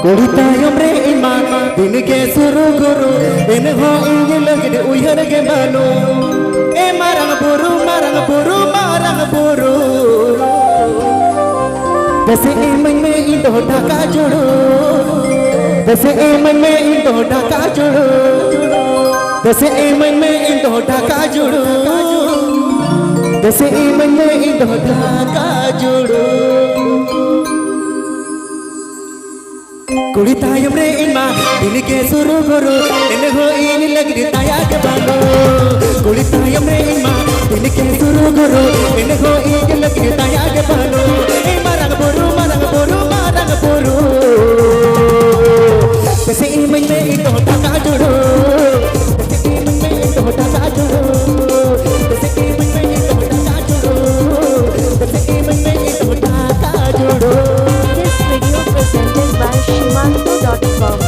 Kuritayam re iman din ke suru guru en ho ingil gid uyar ge banu e marang buru दस मन में इंदो ढाका जोड़ो दस मन में इंदो ढाका जोड़ो दस मन में इंदो ढाका जोड़ो दस मन में इंदो ढाका जोड़ो कुड़ी तायम रे इमा दिन के सुरु गुरु इन हो इन लगरी ताया के बानो कुड़ी तायम रे इमा दिन के सुरु गुरु इन हो इन लगरी ताया के बानो ए marang buru दसे मन में इंदो ढाका जोड़ो दसे मन में इंदो ढाका जोड़ो दसे मन में इंदो ढाका जोड़ो दसे मन में इंदो ढाका जोड़ो This video presented by shimanto.com.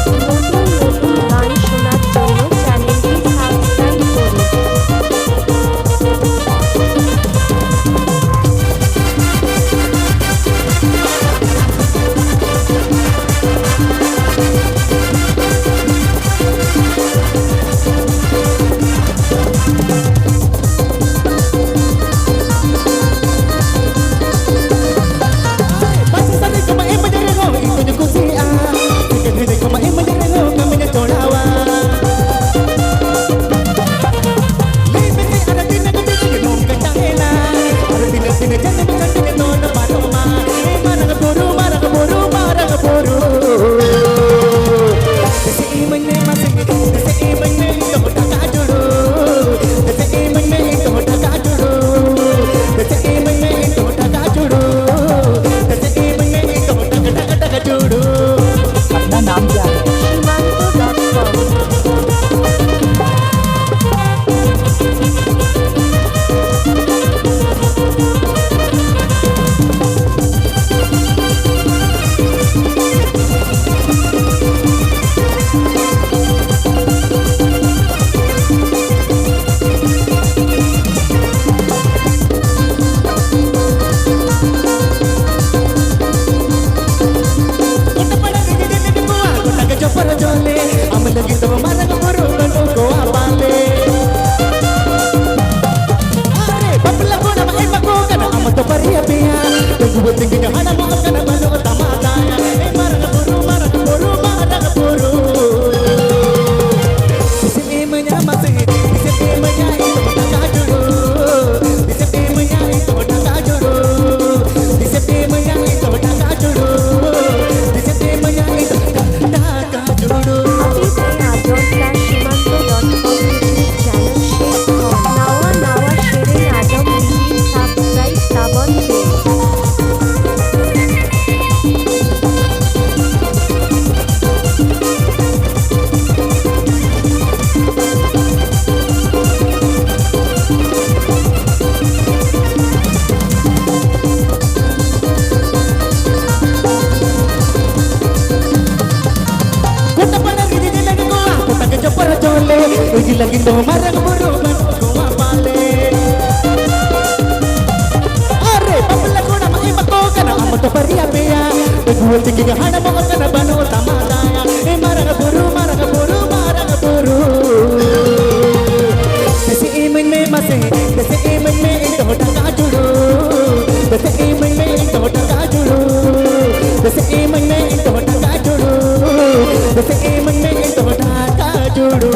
নতুন গান শোনার জন্য চ্যানেলটি সাবস্ক্রাইব করুন। lagi to marang buru goa pale are babla kona mai mako kana amato paria pea gol tiki hana mo kana bano tamadaya e marang buru dese मन में मसे दसे मन में इंदो ढाका जोड़ो दसे मन में इंदो ढाका जोड़ो दसे मन में इंदो ढाका जोड़ो दसे मन में इंदो ढाका जोड़ो